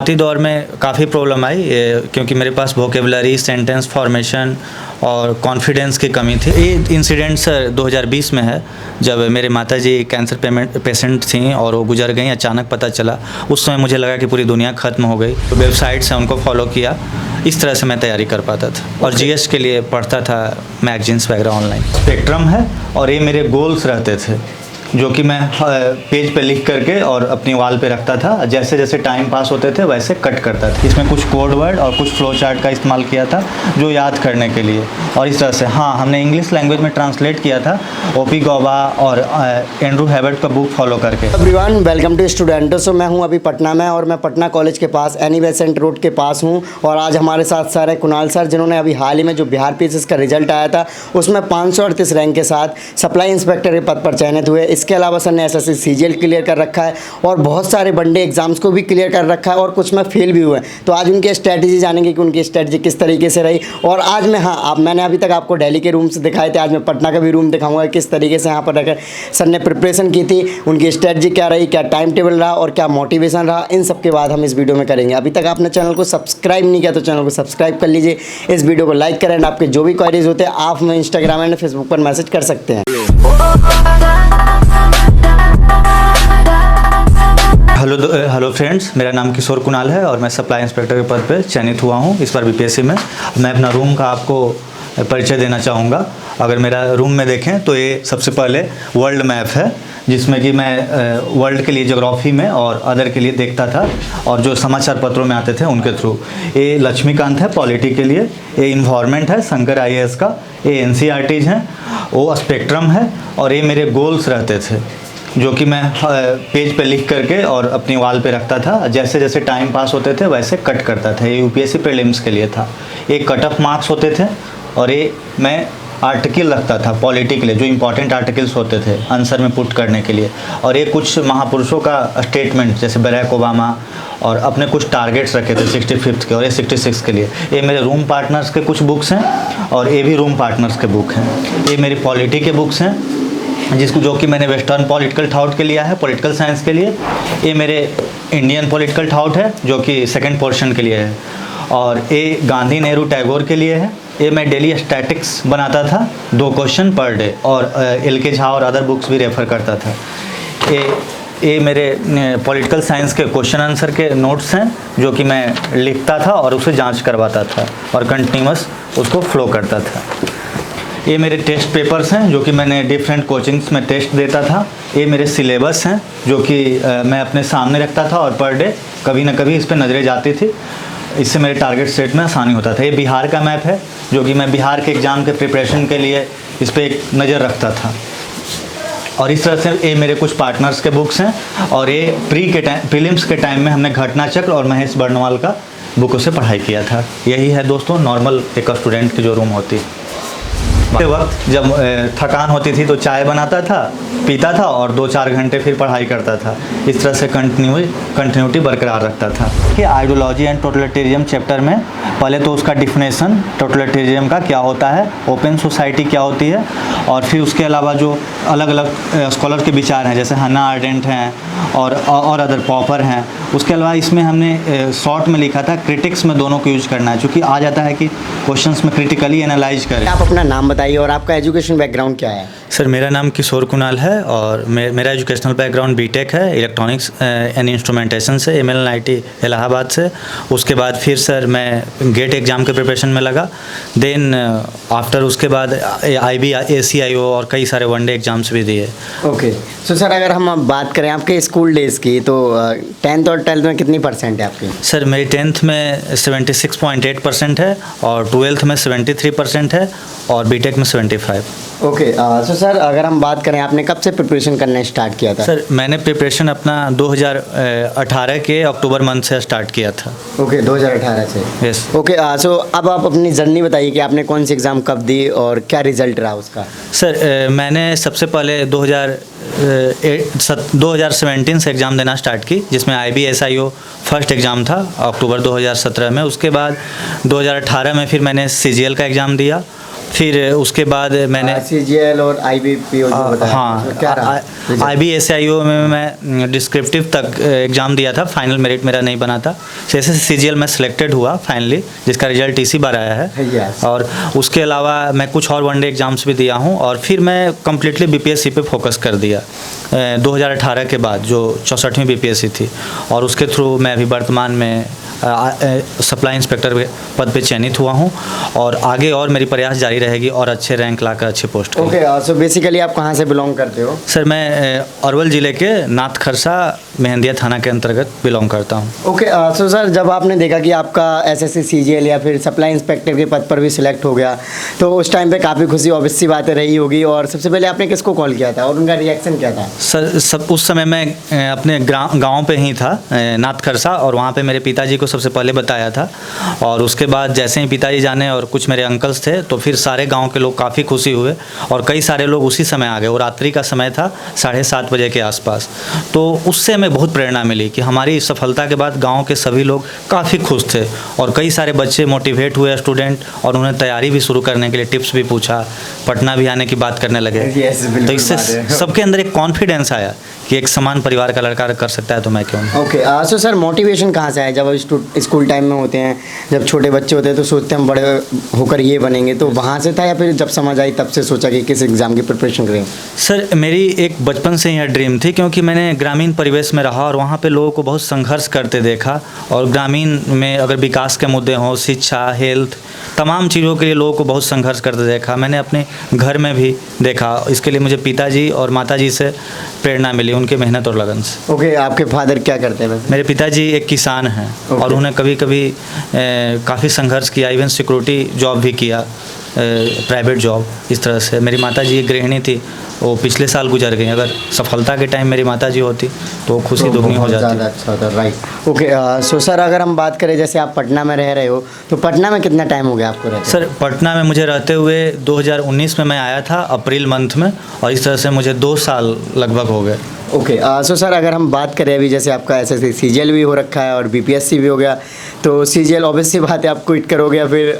शुरुआती दौर में काफ़ी प्रॉब्लम आई क्योंकि मेरे पास वोकेबलरी, सेंटेंस फॉर्मेशन और कॉन्फिडेंस की कमी थी। ये इंसिडेंट सर 2020 में है, जब मेरे माताजी कैंसर पेशेंट थीं और वो गुजर गईं। अचानक पता चला, उस समय मुझे लगा कि पूरी दुनिया ख़त्म हो गई। तो वेबसाइट्स हैं, उनको फॉलो किया। इस तरह से मैं तैयारी कर पाता था और जीएस के लिए पढ़ता था मैगजीन्स वगैरह ऑनलाइन। स्पेक्ट्रम है और ये मेरे गोल्स रहते थे जो कि मैं पेज पे लिख करके और अपनी वॉल पे रखता था। जैसे जैसे टाइम पास होते थे वैसे कट करता था। इसमें कुछ कोड वर्ड और कुछ फ्लो चार्ट का इस्तेमाल किया था जो याद करने के लिए। और इस तरह से हमने इंग्लिश लैंग्वेज में ट्रांसलेट किया था ओपी गौबा और एंड्रू हैवर्ट का बुक फॉलो करके। Everyone, welcome to student. सो मैं हूं अभी पटना में और मैं पटना कॉलेज के पास एनी बेसेंट रोड के पास हूं। और आज हमारे साथ सर है कुणाल सर, जिन्होंने अभी हाल ही में जो बिहार पीसीएस का रिजल्ट आया था उसमें 538 रैंक के साथ सप्लाई इंस्पेक्टर के पद पर चयनित हुए। इसके अलावा सर ने एसएससी सीजीएल क्लियर कर रखा है और बहुत सारे वनडे एग्जाम्स को भी क्लियर कर रखा है और कुछ में फेल भी हुए। तो आज उनकी स्ट्रैटेजी जानेंगे कि उनकी स्ट्रैटेजी किस तरीके से रही। और आज मैं मैंने अभी तक आपको दिल्ली के रूम से दिखाए थे, आज मैं पटना का भी रूम दिखाऊंगा किस तरीके से यहाँ पर रहकर सर ने प्रिपरेशन की थी, उनकी स्ट्रैटेजी क्या रही, क्या टाइम टेबल रहा और क्या मोटिवेशन रहा। इन सब के बाद हम इस वीडियो में करेंगे। अभी तक आपने चैनल को सब्सक्राइब नहीं किया तो चैनल को सब्सक्राइब कर लीजिए, इस वीडियो को लाइक करें। आपके जो भी क्वेरीज होते हैं आप हमें इंस्टाग्राम एंड फेसबुक पर मैसेज कर सकते हैं। हेलो फ्रेंड्स, मेरा नाम किशोर कुणाल है और मैं सप्लाई इंस्पेक्टर के पद पे चयनित हुआ हूँ इस बार बीपीएससी में। मैं अपना रूम का आपको परिचय देना चाहूँगा। अगर मेरा रूम में देखें तो ये सबसे पहले वर्ल्ड मैप है, जिसमें कि मैं वर्ल्ड के लिए ज्योग्राफी में और अदर के लिए देखता था और जो समाचार पत्रों में आते थे उनके थ्रू। ये लक्ष्मीकांत है पॉलिटी के लिए, ये इन्वायरमेंट है शंकर आईएएस का, ये एनसीईआरटीज हैं, वो स्पेक्ट्रम है और ये मेरे गोल्स रहते थे जो कि मैं पेज पे लिख करके और अपनी वॉल पे रखता था। जैसे जैसे टाइम पास होते थे वैसे कट करता था। ये यूपीएससी प्रीलिम्स के लिए था। ये कट ऑफ मार्क्स होते थे और ये मैं आर्टिकल रखता था पॉलिटी के लिए, जो इंपॉर्टेंट आर्टिकल्स होते थे आंसर में पुट करने के लिए। और ये कुछ महापुरुषों का स्टेटमेंट जैसे बराक ओबामा और अपने कुछ टारगेट्स रखे थे 65th के और ये 66 के लिए। ये मेरे रूम पार्टनर्स के कुछ बुक्स हैं और ये भी रूम पार्टनर्स के बुक हैं। ये मेरी पॉलिटी के बुक्स हैं जो कि मैंने वेस्टर्न पॉलिटिकल थाउट के लिया है, पॉलिटिकल साइंस के लिए। ये मेरे इंडियन पॉलिटिकल थाउट है जो कि सेकंड पोर्शन के लिए है। और ये गांधी, नेहरू, टैगोर के लिए है। ये मैं डेली स्टैटिक्स बनाता था 2 क्वेश्चन पर डे और एल.के. झा और अदर बुक्स भी रेफ़र करता था। ये मेरे पॉलिटिकल साइंस के क्वेश्चन आंसर के नोट्स हैं जो कि मैं लिखता था और उसे जांच करवाता था और कंटिन्यूअस उसको फ्लो करता था। ये मेरे टेस्ट पेपर्स हैं जो कि मैंने डिफरेंट कोचिंग्स में टेस्ट देता था। ये मेरे सिलेबस हैं जो कि मैं अपने सामने रखता था और पर डे कभी ना कभी इस पर नज़रें जाती थी। इससे मेरे टारगेट सेट में आसानी होता था। ये बिहार का मैप है जो कि मैं बिहार के एग्ज़ाम के प्रिपरेशन के लिए इस पर एक नज़र रखता था। और इस तरह से ये मेरे कुछ पार्टनर्स के बुक्स हैं। और ये प्रीलिम्स के टाइम में हमने घटना चक्र और महेश बर्नवाल का बुकों से पढ़ाई किया था। यही है दोस्तों नॉर्मल एक स्टूडेंट की जो रूम होती है। वक्त जब थकान होती थी तो चाय बनाता था, पीता था और 2-4 घंटे फिर पढ़ाई करता था। इस तरह से कंटिन्यूटी बरकरार रखता था। कि आइडियोलॉजी एंड टोटलिटेरिज्म चैप्टर में पहले तो उसका डिफिनेशन टोटलिटेरिज्म का क्या होता है, ओपन सोसाइटी क्या होती है, और फिर उसके अलावा जो अलग अलग स्कॉलर के विचार हैं जैसे हन्ना आर्डेंट हैं और अदर पॉपर हैं। उसके अलावा इसमें हमने शॉर्ट में लिखा था क्रिटिक्स में दोनों को यूज करना है, चूँकि आ जाता है कि क्वेश्चंस में क्रिटिकली एनालाइज करें। आप अपना नाम बताइए और आपका एजुकेशन बैकग्राउंड क्या है? सर मेरा नाम किशोर कुणाल है और मेरा एजुकेशनल बैकग्राउंड बीटेक है इलेक्ट्रॉनिक्स एंड इंस्ट्रूमेंटेशन से, MLNIT इलाहाबाद से। उसके बाद फिर सर मैं गेट एग्ज़ाम के प्रिपरेशन में लगा। देन आफ्टर उसके बाद IB, ACIO और कई सारे वनडे एग्ज़ाम्स भी दिए। ओके, सो सर अगर हम बात करें आपके स्कूल डेज़ की तो 10th और 12th में कितनी परसेंट है आपकी? सर मेरी 10th में 76.8% है और 12th में 73% है और बीटेक में 75। ओके, सो सर अगर हम बात करें आपने कब से प्रिपरेशन करना स्टार्ट किया था? सर मैंने प्रिपरेशन अपना 2018 के अक्टूबर मंथ से स्टार्ट किया था। ओके, 2018 से। यस। ओके, सो अब आप अपनी जर्नी बताइए कि आपने कौन सी एग्ज़ाम कब दी और क्या रिजल्ट रहा उसका? सर मैंने सबसे पहले 2017 से एग्ज़ाम देना स्टार्ट की, जिसमें IB SIO फर्स्ट एग्ज़ाम था अक्टूबर 2017 में। उसके बाद 2018 में फिर मैंने CGL का एग्ज़ाम दिया फिर उसके बाद मैंने CGL और IBPO जो बताया, हाँ, तो क्या रहा? IBSIO में मैं डिस्क्रिप्टिव तक एग्ज़ाम दिया था, फाइनल मेरिट मेरा नहीं बना था। जैसे CGL में सिलेक्टेड हुआ फाइनली, जिसका रिजल्ट इसी बार आया है। Yes. और उसके अलावा मैं कुछ और वनडे एग्ज़ाम्स भी दिया हूँ, और फिर मैं कम्प्लीटली BPSC पे फोकस कर दिया 2018 के बाद, जो 64वीं BPSC थी। और उसके थ्रू मैं अभी वर्तमान में सप्लाई इंस्पेक्टर पद पे चयनित हुआ हूँ, और आगे और मेरी प्रयास जारी रहेगी और अच्छे रैंक लाकर अच्छे पोस्ट के लिए। ओके, सो बेसिकली आप कहाँ से बिलोंग करते हो? सर मैं अरवल ज़िले के नाथ खरसा मेहंदिया थाना के अंतर्गत बिलोंग करता हूँ। ओके, सो सर जब आपने देखा कि आपका SSC CGL या फिर सप्लाई इंस्पेक्टर के पद पर भी सिलेक्ट हो गया, तो उस टाइम पे काफ़ी खुशी ऑब्वियस सी बातें रही होगी, और सबसे पहले आपने किसको कॉल किया था और उनका रिएक्शन क्या था? सर उस समय मैं अपने गांव पे ही था, नाथ खरसा, और वहाँ पे मेरे पिताजी को सबसे पहले बताया था। और उसके बाद जैसे ही पिताजी जाने और कुछ मेरे अंकल्स थे, तो फिर सारे गांव के लोग काफ़ी खुशी हुए, और कई सारे लोग उसी समय आ गए। और रात्रि का समय था, 7:30 बजे के आसपास। तो उससे हमें बहुत प्रेरणा मिली कि हमारी सफलता के बाद गांव के सभी लोग काफ़ी खुश थे, और कई सारे बच्चे मोटिवेट हुए स्टूडेंट, और उन्हें तैयारी भी शुरू करने के लिए टिप्स भी पूछा, पटना भी आने की बात करने लगे। तो इससे सबके अंदर एक कॉन्फिडेंस आया कि एक समान परिवार का लड़का कर सकता है, तो मैं क्यों नहीं। ओके, सो सर मोटिवेशन कहाँ से आया? जब स्कूल टाइम में होते हैं, जब छोटे बच्चे होते हैं तो सोचते हैं हम बड़े होकर ये बनेंगे, तो वहाँ से था, या फिर जब समझ आई तब से सोचा कि किस एग्ज़ाम की प्रिपरेशन करें? सर मेरी एक बचपन से ही ड्रीम थी, क्योंकि मैंने ग्रामीण परिवेश में रहा और वहाँ पे लोगों को बहुत संघर्ष करते देखा। और ग्रामीण में अगर विकास के मुद्दे हों, शिक्षा, हेल्थ, तमाम चीज़ों के लिए लोगों को बहुत संघर्ष करते देखा। मैंने अपने घर में भी देखा। इसके लिए मुझे पिताजी और माताजी से प्रेरणा मिली, उनके मेहनत और लगन से। ओके, आपके फादर क्या करते हैं वैसे? मेरे पिताजी एक किसान हैं, और उन्हें कभी कभी काफ़ी संघर्ष किया, इवन सिक्योरिटी जॉब भी किया, प्राइवेट जॉब, इस तरह से। मेरी माताजी एक गृहिणी थी, वो पिछले साल गुजर गई। अगर सफलता के टाइम मेरी माताजी होती तो वो खुशी दुगनी हो जाती। ज़्यादा अच्छा होता, राइट। ओके, सो सर अगर हम बात करें, जैसे आप पटना में रह रहे हो, तो पटना में कितना टाइम हो गया आपको रहते? सर पटना में मुझे रहते हुए 2019 में मैं आया था, अप्रैल मंथ में, और इस तरह से मुझे 2 साल लगभग हो गए। ओके, सो सर अगर हम बात करें अभी, जैसे आपका SSC CGL भी हो रखा है और BPSC भी हो गया, तो CGL ऑब्वियस सी बात है आप क्विट करोगे, या फिर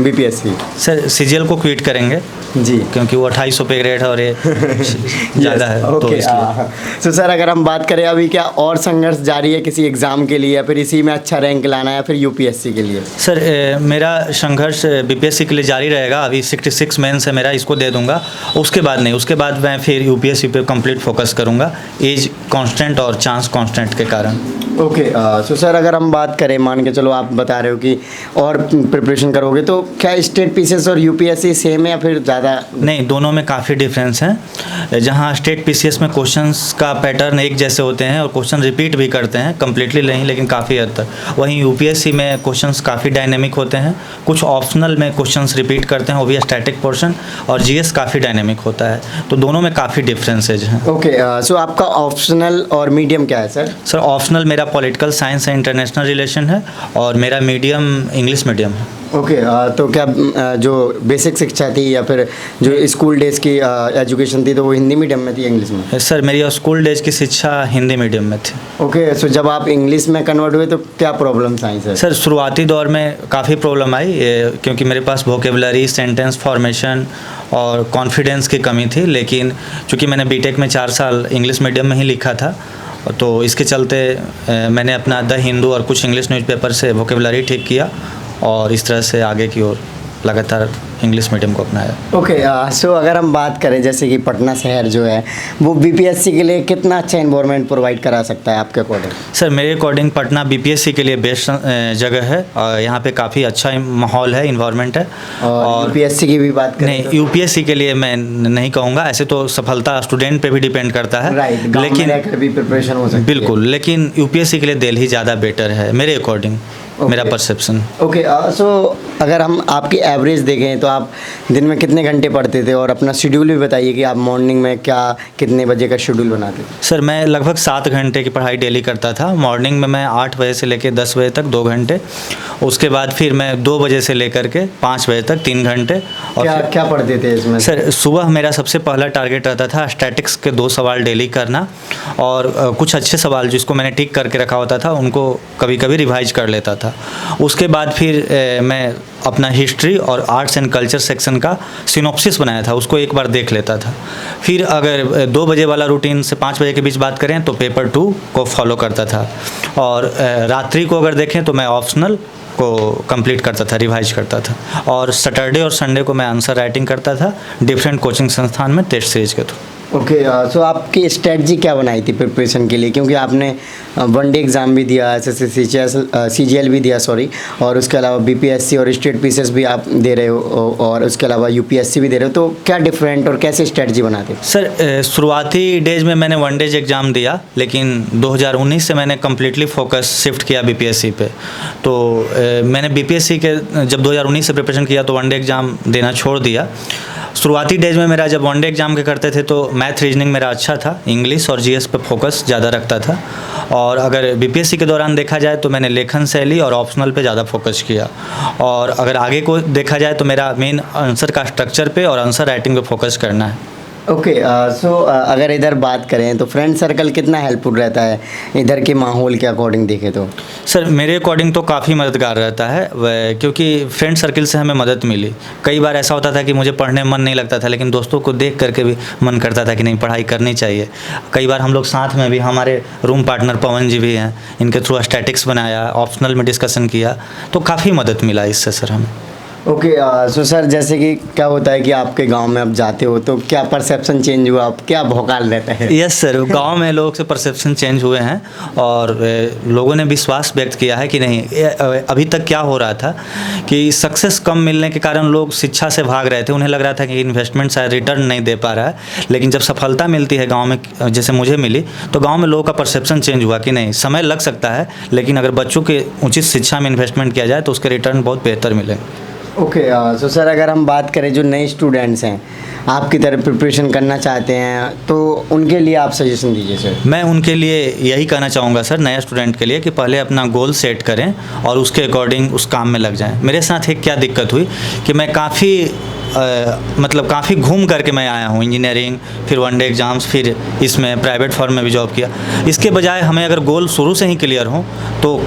BPSC? सर CGL को क्विट करेंगे जी, क्योंकि वो 250 पे ग्रेड है और ये ज़्यादा है। ओके, तो इसलिए तो सर अगर हम बात करें अभी, क्या और संघर्ष जारी है किसी एग्ज़ाम के लिए, या फिर इसी में अच्छा रैंक लाना है, या फिर UPSC के लिए? सर मेरा संघर्ष BPSC के लिए जारी रहेगा। अभी 66 मेंस है मेरा, इसको दे दूंगा। उसके बाद नहीं, उसके बाद मैं फिर UPSC पे कंप्लीट फोकस करूंगा, एज कांस्टेंट और चांस कांस्टेंट के कारण। ओके, सो सर अगर हम बात करें, मान के चलो आप बता रहे हो कि और प्रिपरेशन करोगे, तो क्या स्टेट PCS और UPSC सेम है या फिर ज़्यादा? नहीं, दोनों में काफ़ी डिफरेंस है। जहाँ स्टेट PCS में क्वेश्चंस का पैटर्न एक जैसे होते हैं और क्वेश्चन रिपीट भी करते हैं, कम्प्लीटली नहीं लेकिन काफ़ी हद तक। वहीं UPSC में क्वेश्चंस काफ़ी डायनेमिक होते हैं, कुछ ऑप्शनल में क्वेश्चंस रिपीट करते हैं, वो भी स्टैटिक पोर्शन, और GS काफ़ी डायनेमिक होता है। तो दोनों में काफ़ी डिफरेंसेज हैं। ओके, सो आपका ऑप्शनल और मीडियम क्या है सर? सर ऑप्शनल मेरा पॉलिटिकल साइंस है, इंटरनेशनल रिलेशन है, और मेरा मीडियम इंग्लिश मीडियम है। ओके, तो क्या जो बेसिक शिक्षा थी या फिर जो स्कूल डेज की एजुकेशन थी, तो वो हिंदी मीडियम में थी, इंग्लिश में? सर मेरी स्कूल डेज की शिक्षा हिंदी मीडियम में थी। ओके, सो जब आप इंग्लिश में कन्वर्ट हुए तो क्या प्रॉब्लम्स आई सर? सर शुरुआती दौर में काफ़ी प्रॉब्लम आई, क्योंकि मेरे पास वोकेबलरी, सेंटेंस फॉर्मेशन और कॉन्फिडेंस की कमी थी। लेकिन चूँकि मैंने बीटेक में 4 साल इंग्लिश मीडियम में ही लिखा था, तो इसके चलते मैंने अपना द हिंदू और कुछ इंग्लिश न्यूज़पेपर से वोकेबलरी ठीक किया, और इस तरह से आगे की ओर लगातार इंग्लिश मीडियम को अपनाया। ओके, सो अगर हम बात करें, जैसे कि पटना शहर जो है वो BPSC के लिए कितना अच्छा इन्वायरमेंट प्रोवाइड करा सकता है आपके अकॉर्डिंग? सर मेरे अकॉर्डिंग पटना BPSC के लिए बेस्ट जगह है, और यहाँ पे काफ़ी अच्छा माहौल है, इन्वायरमेंट है। और UPSC की भी बात करें नहीं, UPSC के लिए मैं नहीं कहूँगा, ऐसे तो सफलता स्टूडेंट पे भी डिपेंड करता है, राइट, लेकिन भी प्रिपरेशन हो सकती है। बिल्कुल, लेकिन UPSC के लिए दिल्ली ज़्यादा बेटर है मेरे अकॉर्डिंग, मेरा परसेप्शन। ओके, सो अगर हम आपकी एवरेज देखें तो आप दिन में कितने घंटे पढ़ते थे, और अपना शेड्यूल भी बताइए कि आप मॉर्निंग में क्या कितने बजे का शेड्यूल बनाते थे? सर मैं लगभग 7 घंटे की पढ़ाई डेली करता था। मॉर्निंग में मैं 8 बजे से लेकर 10 बजे तक 2 घंटे, उसके बाद फिर मैं 2 बजे से लेकर के 5 बजे तक 3 घंटे। और क्या पढ़ते थे इसमें? सर सुबह मेरा सबसे पहला टारगेट रहता था स्टैटिक्स के 2 सवाल डेली करना, और कुछ अच्छे सवाल जिसको मैंने टिक करके रखा होता था उनको कभी कभी रिवाइज कर लेता था। उसके बाद फिर मैं अपना हिस्ट्री और आर्ट्स एंड कल्चर सेक्शन का सिनॉप्सिस बनाया था, उसको एक बार देख लेता था। फिर अगर 2 बजे वाला रूटीन से 5 बजे के बीच बात करें तो पेपर 2 को फॉलो करता था, और रात्रि को अगर देखें तो मैं ऑप्शनल को कंप्लीट करता था, रिवाइज करता था, और सैटरडे और संडे को मैं आंसर राइटिंग करता था डिफरेंट कोचिंग संस्थान में टेस्ट सीरीज के थ्रू। ओके, सो आपकी स्ट्रेटजी क्या बनाई थी प्रिपरेशन के लिए, क्योंकि आपने वनडे एग्ज़ाम भी दिया, SSC CGL भी दिया सॉरी, और उसके अलावा BPSC और स्टेट पीसीएस भी आप दे रहे हो, और उसके अलावा UPSC भी दे रहे हो, तो क्या डिफरेंट और कैसे स्ट्रेटजी बनाते? सर शुरुआती डेज में मैंने वनडेज एग्ज़ाम दिया, लेकिन 2019 से मैंने कम्प्लीटली फोकस शिफ्ट किया BPSC पे। तो मैंने BPSC के जब 2019 से प्रिपरेशन किया तो वनडे एग्ज़ाम देना छोड़ दिया। शुरुआती डेज में मेरा जब वनडे एग्ज़ाम के करते थे तो मैथ रीजनिंग मेरा अच्छा था, इंग्लिश और GS पे फोकस ज़्यादा रखता था, और अगर BPSC के दौरान देखा जाए तो मैंने लेखन शैली और ऑप्शनल पे ज़्यादा फोकस किया, और अगर आगे को देखा जाए तो मेरा मेन आंसर का स्ट्रक्चर पे और आंसर राइटिंग पे फोकस करना है। ओके, सो अगर इधर बात करें तो फ्रेंड सर्कल कितना हेल्पफुल रहता है इधर के माहौल के अकॉर्डिंग देखें तो? सर मेरे अकॉर्डिंग तो काफ़ी मददगार रहता है क्योंकि फ्रेंड सर्कल से हमें मदद मिली। कई बार ऐसा होता था कि मुझे पढ़ने में मन नहीं लगता था, लेकिन दोस्तों को देख करके भी मन करता था कि नहीं पढ़ाई करनी चाहिए। कई बार हम लोग साथ में भी, हमारे रूम पार्टनर पवन जी भी हैं, इनके थ्रू स्टैटिक्स बनाया, ऑप्शनल में डिस्कशन किया, तो काफ़ी मदद मिला इससे सर हमें। ओके, सो सर जैसे कि क्या होता है कि आपके गांव में आप जाते हो तो क्या परसेप्शन चेंज हुआ, आप क्या भौकाल रहता है? यस सर, गांव में लोग से परसेप्शन चेंज हुए हैं, और लोगों ने विश्वास व्यक्त किया है कि नहीं, अभी तक क्या हो रहा था कि सक्सेस कम मिलने के कारण लोग शिक्षा से भाग रहे थे। उन्हें लग रहा था कि इन्वेस्टमेंट शायद रिटर्न नहीं दे पा रहा है, लेकिन जब सफलता मिलती है गाँव में, जैसे मुझे मिली, तो गाँव में लोगों का परसेप्शन चेंज हुआ कि नहीं, समय लग सकता है, लेकिन अगर बच्चों के उचित शिक्षा में इन्वेस्टमेंट किया जाए तो उसके रिटर्न बहुत बेहतर मिलेंगे। ओके, सो सर अगर हम बात करें जो नए स्टूडेंट्स हैं आपकी तरह प्रिपरेशन करना चाहते हैं तो उनके लिए आप सजेशन दीजिए सर। मैं उनके लिए यही कहना चाहूँगा सर, नए स्टूडेंट के लिए, कि पहले अपना गोल सेट करें और उसके अकॉर्डिंग उस काम में लग जाएं। मेरे साथ एक क्या दिक्कत हुई कि मैं काफ़ी घूम करके मैं आया हूँ, इंजीनियरिंग, फिर वनडे एग्ज़ाम्स, फिर इसमें प्राइवेट फर्म में भी जॉब किया। इसके बजाय हमें अगर गोल शुरू से ही क्लियर हो तो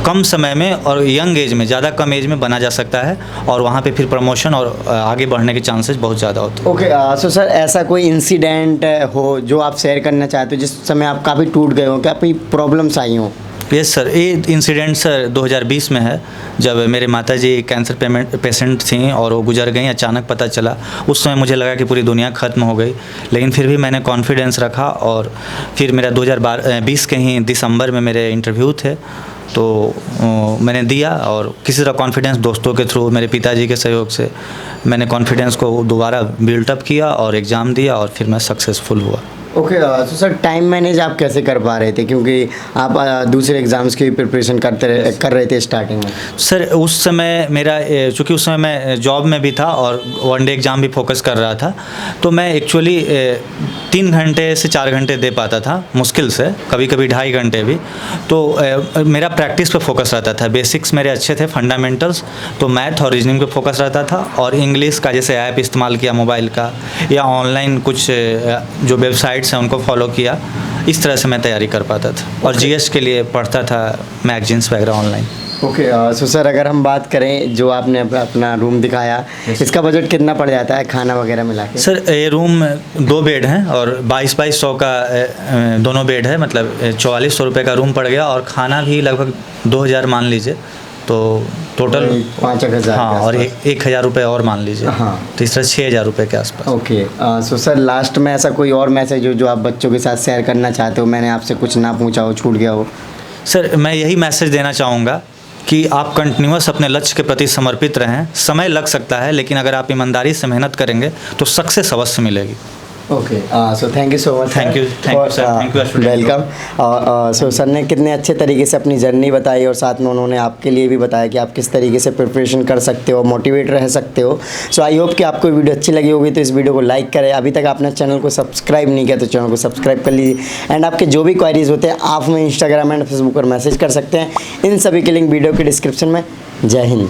कम समय में और यंग एज में, ज़्यादा कम एज में बना जा सकता है, और वहाँ पे फिर प्रमोशन और आगे बढ़ने के चांसेस बहुत ज़्यादा होते हैं। ओके, सो सर ऐसा कोई इंसिडेंट हो जो आप शेयर करना चाहते हो जिस समय आप काफ़ी टूट गए हो, क्या कोई प्रॉब्लम्स आई हो? यस सर, ये इंसिडेंट सर 2020 में है, जब मेरे माताजी कैंसर पेशेंट थीं और वो गुजर गई। अचानक पता चला, उस समय मुझे लगा कि पूरी दुनिया ख़त्म हो गई, लेकिन फिर भी मैंने कॉन्फिडेंस रखा, और फिर मेरा 2020 के ही दिसंबर में मेरे इंटरव्यू थे, तो मैंने दिया, और किसी तरह कॉन्फिडेंस दोस्तों के थ्रू, मेरे पिताजी के सहयोग से मैंने कॉन्फिडेंस को दोबारा बिल्टअप किया और एग्ज़ाम दिया, और फिर मैं सक्सेसफुल हुआ। ओके, तो सर टाइम मैनेज आप कैसे कर पा रहे थे, क्योंकि आप दूसरे एग्ज़ाम्स की प्रिपरेशन कर रहे थे स्टार्टिंग में? सर उस समय मेरा, चूँकि उस समय मैं जॉब में भी था और वनडे एग्ज़ाम भी फोकस कर रहा था, तो मैं एक्चुअली 3 घंटे से 4 घंटे दे पाता था, मुश्किल से, कभी कभी 2.5 घंटे भी। तो मेरा प्रैक्टिस पे फोकस रहता था, बेसिक्स मेरे अच्छे थे, फंडामेंटल्स, तो मैथ और रीजनिंग पे फोकस रहता था, और इंग्लिश का जैसे ऐप इस्तेमाल किया मोबाइल का, या ऑनलाइन कुछ जो वेबसाइट्स हैं उनको फॉलो किया, इस तरह से मैं तैयारी कर पाता था। और GS के लिए पढ़ता था मैगजीन्स वगैरह ऑनलाइन। ओके, सो सर अगर हम बात करें जो आपने अपना रूम दिखाया, इसका बजट कितना पड़ जाता है खाना वगैरह मिला के? सर ये रूम 2 बेड हैं और 2200 का दोनों बेड है, मतलब 4400 रुपये का रूम पड़ गया, और खाना भी लगभग 2000 मान लीजिए, तो टोटल 5,000। हाँ, और 1000 रुपये और मान लीजिए, हाँ, तो इस तरह 6000 रुपये के आसपास। ओके, सो सर लास्ट में ऐसा कोई और मैसेज हो जो आप बच्चों के साथ शेयर करना चाहते हो, मैंने आपसे कुछ ना पूछा हो, छूट गया हो? सर मैं यही मैसेज देना चाहूँगा कि आप कंटिन्यूअस अपने लक्ष्य के प्रति समर्पित रहें। समय लग सकता है, लेकिन अगर आप ईमानदारी से मेहनत करेंगे तो सक्सेस अवश्य मिलेगी। Okay, so thank you so much. Thank you sir, thank you, welcome. So sir ने कितने अच्छे तरीके से अपनी जर्नी बताई, और साथ में उन्होंने आपके लिए भी बताया कि आप किस तरीके से प्रिपरेशन कर सकते हो, मोटिवेट रह सकते हो। सो आई होप कि आपको वीडियो अच्छी लगी होगी, तो इस वीडियो को लाइक करें। अभी तक आपने चैनल को सब्सक्राइब नहीं किया तो चैनल को सब्सक्राइब कर लीजिए, एंड आपके जो भी क्वारीज होते हैं आप हमें इंस्टाग्राम एंड फेसबुक पर मैसेज कर सकते हैं। इन सभी के लिंक वीडियो के डिस्क्रिप्शन में। जय हिंद।